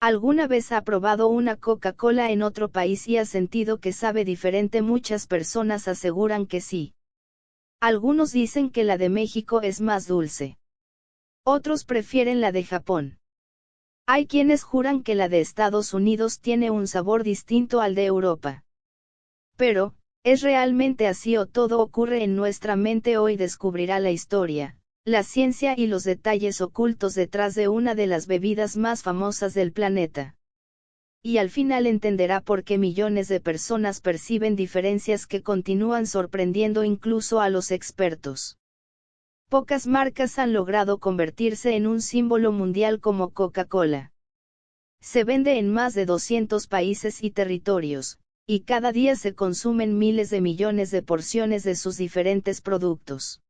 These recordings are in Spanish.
¿Alguna vez ha probado una Coca-Cola en otro país y ha sentido que sabe diferente? Muchas personas aseguran que sí. Algunos dicen que la de México es más dulce. Otros prefieren la de Japón. Hay quienes juran que la de Estados Unidos tiene un sabor distinto al de Europa. Pero, ¿es realmente así o todo ocurre en nuestra mente? Hoy descubrirá la historia, la ciencia y los detalles ocultos detrás de una de las bebidas más famosas del planeta. Y al final entenderá por qué millones de personas perciben diferencias que continúan sorprendiendo incluso a los expertos. Pocas marcas han logrado convertirse en un símbolo mundial como Coca-Cola. Se vende en más de 200 países y territorios, y cada día se consumen miles de millones de porciones de sus diferentes productos.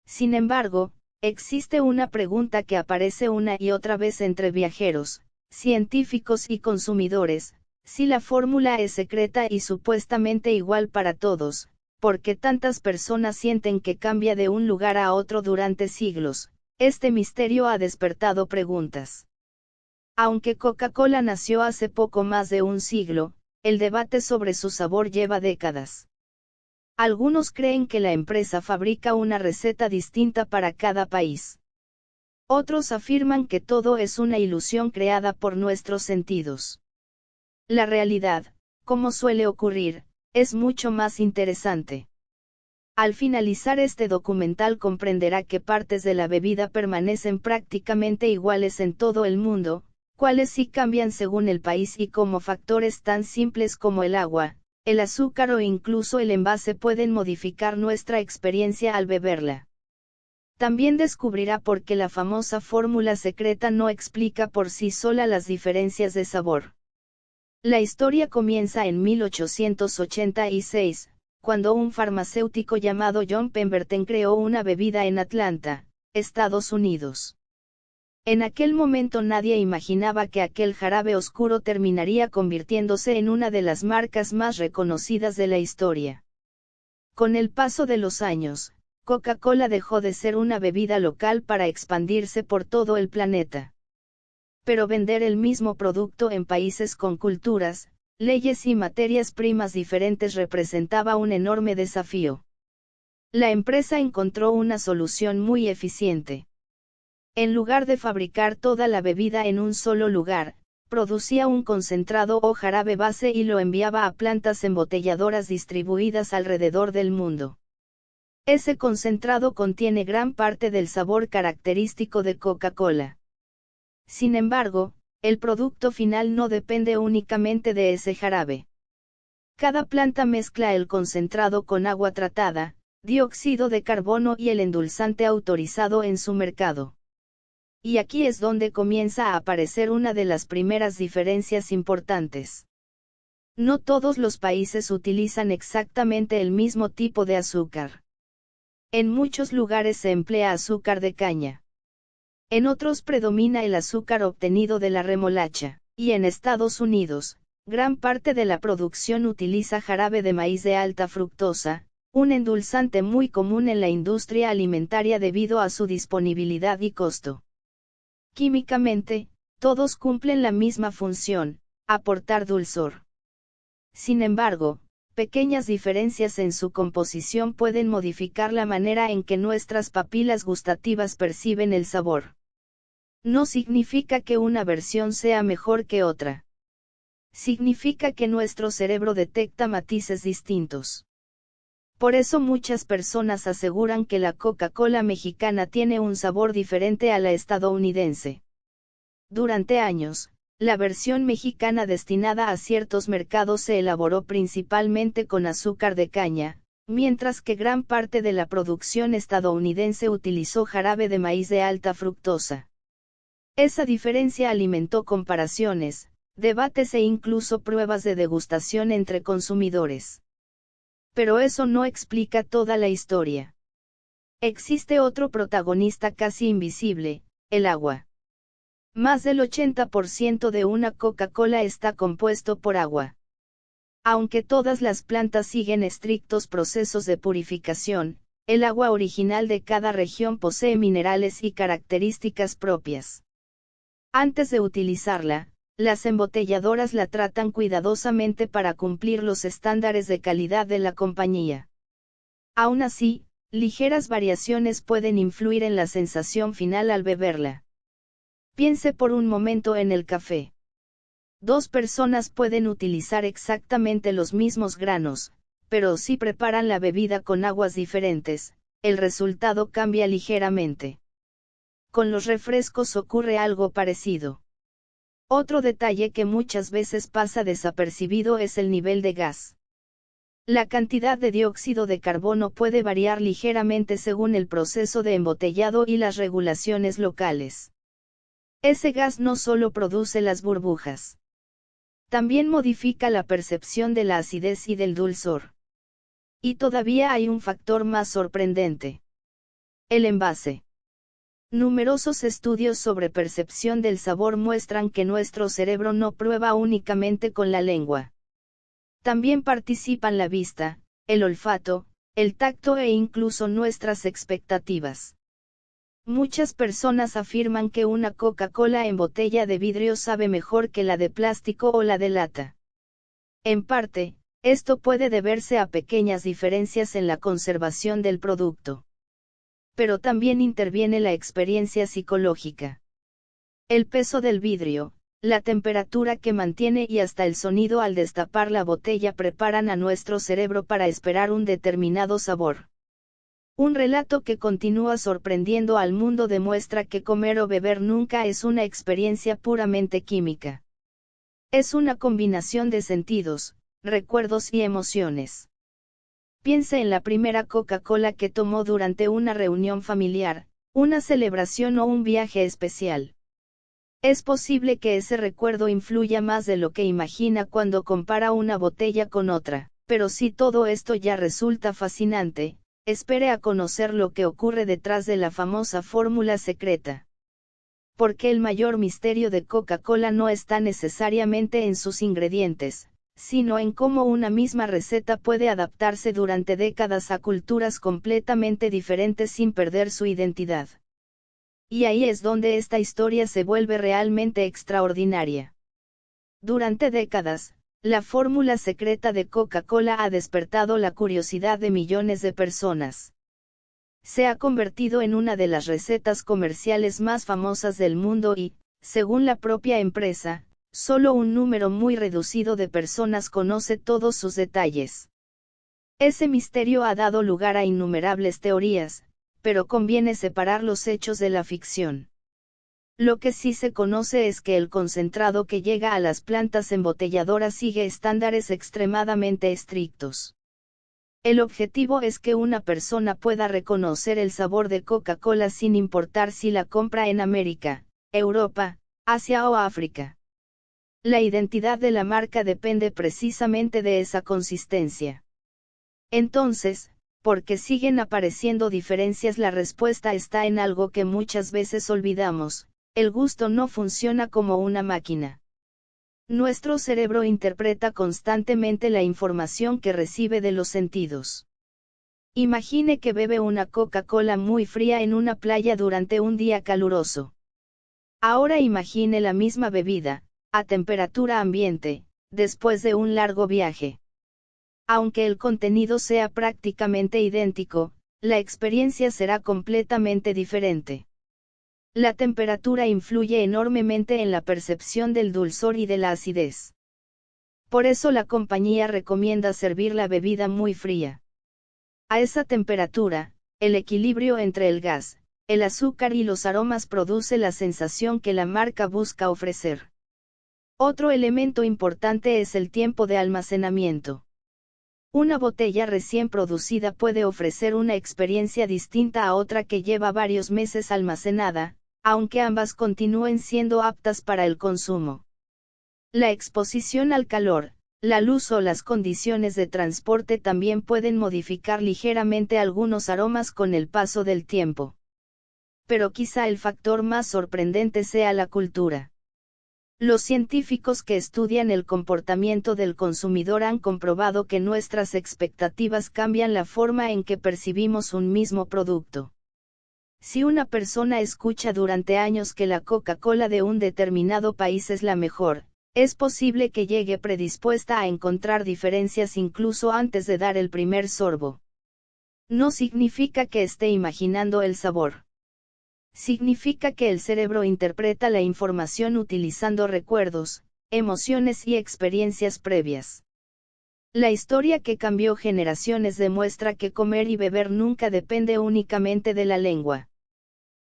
Sin embargo, existe una pregunta que aparece una y otra vez entre viajeros, científicos y consumidores: si la fórmula es secreta y supuestamente igual para todos, ¿por qué tantas personas sienten que cambia de un lugar a otro durante siglos? Este misterio ha despertado preguntas. Aunque Coca-Cola nació hace poco más de un siglo, el debate sobre su sabor lleva décadas. Algunos creen que la empresa fabrica una receta distinta para cada país. Otros afirman que todo es una ilusión creada por nuestros sentidos. La realidad, como suele ocurrir, es mucho más interesante. Al finalizar este documental comprenderá que partes de la bebida permanecen prácticamente iguales en todo el mundo, cuáles sí cambian según el país y cómo factores tan simples como el agua, el azúcar o incluso el envase pueden modificar nuestra experiencia al beberla. También descubrirá por qué la famosa fórmula secreta no explica por sí sola las diferencias de sabor. La historia comienza en 1886, cuando un farmacéutico llamado John Pemberton creó una bebida en Atlanta, Estados Unidos. En aquel momento nadie imaginaba que aquel jarabe oscuro terminaría convirtiéndose en una de las marcas más reconocidas de la historia. Con el paso de los años, Coca-Cola dejó de ser una bebida local para expandirse por todo el planeta. Pero vender el mismo producto en países con culturas, leyes y materias primas diferentes representaba un enorme desafío. La empresa encontró una solución muy eficiente. En lugar de fabricar toda la bebida en un solo lugar, producía un concentrado o jarabe base y lo enviaba a plantas embotelladoras distribuidas alrededor del mundo. Ese concentrado contiene gran parte del sabor característico de Coca-Cola. Sin embargo, el producto final no depende únicamente de ese jarabe. Cada planta mezcla el concentrado con agua tratada, dióxido de carbono y el endulzante autorizado en su mercado. Y aquí es donde comienza a aparecer una de las primeras diferencias importantes. No todos los países utilizan exactamente el mismo tipo de azúcar. En muchos lugares se emplea azúcar de caña. En otros predomina el azúcar obtenido de la remolacha, y en Estados Unidos, gran parte de la producción utiliza jarabe de maíz de alta fructosa, un endulzante muy común en la industria alimentaria debido a su disponibilidad y costo. Químicamente, todos cumplen la misma función: aportar dulzor. Sin embargo, pequeñas diferencias en su composición pueden modificar la manera en que nuestras papilas gustativas perciben el sabor. No significa que una versión sea mejor que otra. Significa que nuestro cerebro detecta matices distintos. Por eso muchas personas aseguran que la Coca-Cola mexicana tiene un sabor diferente a la estadounidense. Durante años, la versión mexicana destinada a ciertos mercados se elaboró principalmente con azúcar de caña, mientras que gran parte de la producción estadounidense utilizó jarabe de maíz de alta fructosa. Esa diferencia alimentó comparaciones, debates e incluso pruebas de degustación entre consumidores. Pero eso no explica toda la historia. Existe otro protagonista casi invisible: el agua. Más del 80% de una Coca-Cola está compuesto por agua. Aunque todas las plantas siguen estrictos procesos de purificación, el agua original de cada región posee minerales y características propias. Antes de utilizarla, las embotelladoras la tratan cuidadosamente para cumplir los estándares de calidad de la compañía. Aún así, ligeras variaciones pueden influir en la sensación final al beberla. Piense por un momento en el café. Dos personas pueden utilizar exactamente los mismos granos, pero si preparan la bebida con aguas diferentes, el resultado cambia ligeramente. Con los refrescos ocurre algo parecido. Otro detalle que muchas veces pasa desapercibido es el nivel de gas. La cantidad de dióxido de carbono puede variar ligeramente según el proceso de embotellado y las regulaciones locales. Ese gas no solo produce las burbujas. También modifica la percepción de la acidez y del dulzor. Y todavía hay un factor más sorprendente. El envase. Numerosos estudios sobre percepción del sabor muestran que nuestro cerebro no prueba únicamente con la lengua. También participan la vista, el olfato, el tacto e incluso nuestras expectativas. Muchas personas afirman que una Coca-Cola en botella de vidrio sabe mejor que la de plástico o la de lata. En parte, esto puede deberse a pequeñas diferencias en la conservación del producto. Pero también interviene la experiencia psicológica. El peso del vidrio, la temperatura que mantiene y hasta el sonido al destapar la botella preparan a nuestro cerebro para esperar un determinado sabor. Un relato que continúa sorprendiendo al mundo demuestra que comer o beber nunca es una experiencia puramente química. Es una combinación de sentidos, recuerdos y emociones. Piense en la primera Coca-Cola que tomó durante una reunión familiar, una celebración o un viaje especial. Es posible que ese recuerdo influya más de lo que imagina cuando compara una botella con otra, pero si todo esto ya resulta fascinante, espere a conocer lo que ocurre detrás de la famosa fórmula secreta. Porque el mayor misterio de Coca-Cola no está necesariamente en sus ingredientes, sino en cómo una misma receta puede adaptarse durante décadas a culturas completamente diferentes sin perder su identidad. Y ahí es donde esta historia se vuelve realmente extraordinaria. Durante décadas, la fórmula secreta de Coca-Cola ha despertado la curiosidad de millones de personas. Se ha convertido en una de las recetas comerciales más famosas del mundo y, según la propia empresa, solo un número muy reducido de personas conoce todos sus detalles. Ese misterio ha dado lugar a innumerables teorías, pero conviene separar los hechos de la ficción. Lo que sí se conoce es que el concentrado que llega a las plantas embotelladoras sigue estándares extremadamente estrictos. El objetivo es que una persona pueda reconocer el sabor de Coca-Cola sin importar si la compra en América, Europa, Asia o África. La identidad de la marca depende precisamente de esa consistencia. Entonces, ¿por qué siguen apareciendo diferencias? La respuesta está en algo que muchas veces olvidamos: el gusto no funciona como una máquina. Nuestro cerebro interpreta constantemente la información que recibe de los sentidos. Imagine que bebe una Coca-Cola muy fría en una playa durante un día caluroso. Ahora imagine la misma bebida, a temperatura ambiente, después de un largo viaje. Aunque el contenido sea prácticamente idéntico, la experiencia será completamente diferente. La temperatura influye enormemente en la percepción del dulzor y de la acidez. Por eso la compañía recomienda servir la bebida muy fría. A esa temperatura, el equilibrio entre el gas, el azúcar y los aromas produce la sensación que la marca busca ofrecer. Otro elemento importante es el tiempo de almacenamiento. Una botella recién producida puede ofrecer una experiencia distinta a otra que lleva varios meses almacenada, aunque ambas continúen siendo aptas para el consumo. La exposición al calor, la luz o las condiciones de transporte también pueden modificar ligeramente algunos aromas con el paso del tiempo. Pero quizá el factor más sorprendente sea la cultura. Los científicos que estudian el comportamiento del consumidor han comprobado que nuestras expectativas cambian la forma en que percibimos un mismo producto. Si una persona escucha durante años que la Coca-Cola de un determinado país es la mejor, es posible que llegue predispuesta a encontrar diferencias incluso antes de dar el primer sorbo. No significa que esté imaginando el sabor. Significa que el cerebro interpreta la información utilizando recuerdos, emociones y experiencias previas. La historia que cambió generaciones demuestra que comer y beber nunca depende únicamente de la lengua.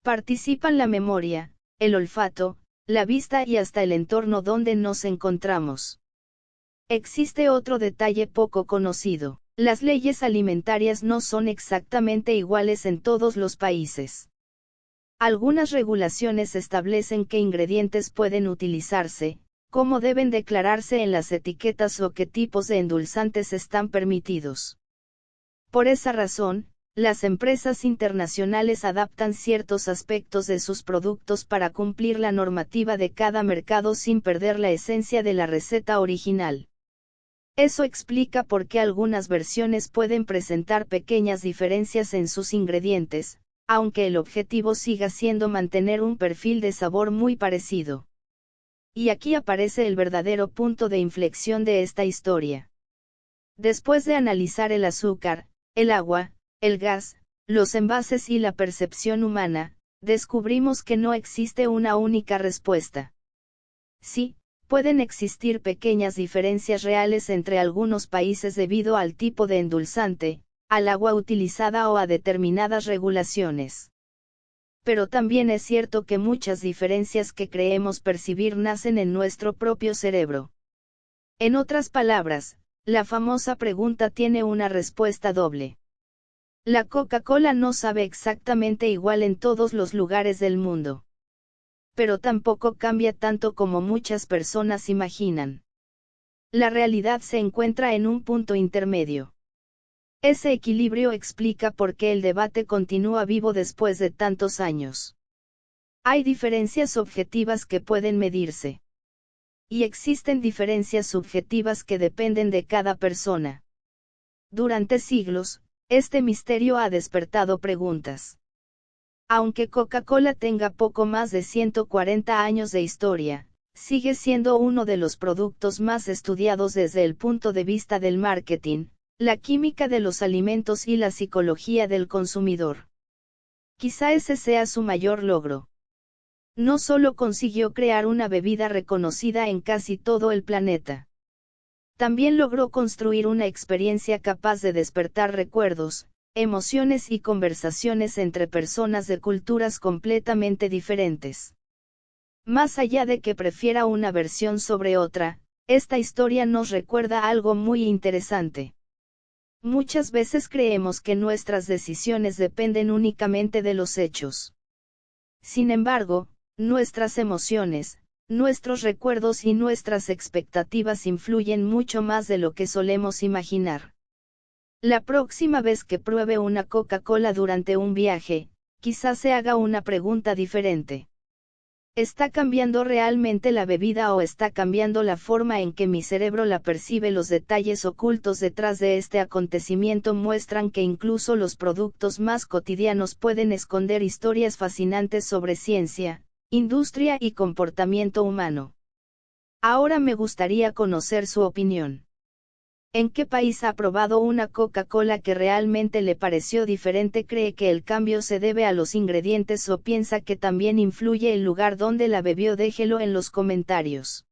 Participan la memoria, el olfato, la vista y hasta el entorno donde nos encontramos. Existe otro detalle poco conocido: las leyes alimentarias no son exactamente iguales en todos los países. Algunas regulaciones establecen qué ingredientes pueden utilizarse, cómo deben declararse en las etiquetas o qué tipos de endulzantes están permitidos. Por esa razón, las empresas internacionales adaptan ciertos aspectos de sus productos para cumplir la normativa de cada mercado sin perder la esencia de la receta original. Eso explica por qué algunas versiones pueden presentar pequeñas diferencias en sus ingredientes, aunque el objetivo siga siendo mantener un perfil de sabor muy parecido. Y aquí aparece el verdadero punto de inflexión de esta historia. Después de analizar el azúcar, el agua, el gas, los envases y la percepción humana, descubrimos que no existe una única respuesta. Sí, pueden existir pequeñas diferencias reales entre algunos países debido al tipo de endulzante, al agua utilizada o a determinadas regulaciones. Pero también es cierto que muchas diferencias que creemos percibir nacen en nuestro propio cerebro. En otras palabras, la famosa pregunta tiene una respuesta doble. La Coca-Cola no sabe exactamente igual en todos los lugares del mundo. Pero tampoco cambia tanto como muchas personas imaginan. La realidad se encuentra en un punto intermedio. Ese equilibrio explica por qué el debate continúa vivo después de tantos años. Hay diferencias objetivas que pueden medirse. Y existen diferencias subjetivas que dependen de cada persona. Durante siglos, este misterio ha despertado preguntas. Aunque Coca-Cola tenga poco más de 140 años de historia, sigue siendo uno de los productos más estudiados desde el punto de vista del marketing, la química de los alimentos y la psicología del consumidor. Quizá ese sea su mayor logro. No solo consiguió crear una bebida reconocida en casi todo el planeta. También logró construir una experiencia capaz de despertar recuerdos, emociones y conversaciones entre personas de culturas completamente diferentes. Más allá de que prefiera una versión sobre otra, esta historia nos recuerda algo muy interesante. Muchas veces creemos que nuestras decisiones dependen únicamente de los hechos. Sin embargo, nuestras emociones, nuestros recuerdos y nuestras expectativas influyen mucho más de lo que solemos imaginar. La próxima vez que pruebe una Coca-Cola durante un viaje, quizás se haga una pregunta diferente. ¿Está cambiando realmente la bebida o está cambiando la forma en que mi cerebro la percibe? Los detalles ocultos detrás de este acontecimiento muestran que incluso los productos más cotidianos pueden esconder historias fascinantes sobre ciencia, industria y comportamiento humano. Ahora me gustaría conocer su opinión. ¿En qué país ha probado una Coca-Cola que realmente le pareció diferente? ¿Cree que el cambio se debe a los ingredientes o piensa que también influye el lugar donde la bebió? Déjelo en los comentarios.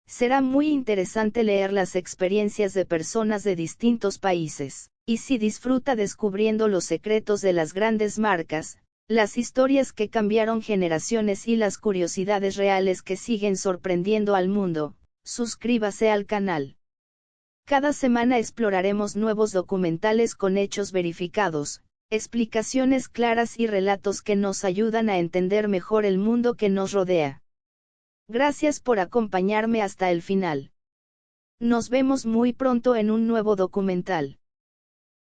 Será muy interesante leer las experiencias de personas de distintos países, y si disfruta descubriendo los secretos de las grandes marcas, las historias que cambiaron generaciones y las curiosidades reales que siguen sorprendiendo al mundo, suscríbase al canal. Cada semana exploraremos nuevos documentales con hechos verificados, explicaciones claras y relatos que nos ayudan a entender mejor el mundo que nos rodea. Gracias por acompañarme hasta el final. Nos vemos muy pronto en un nuevo documental.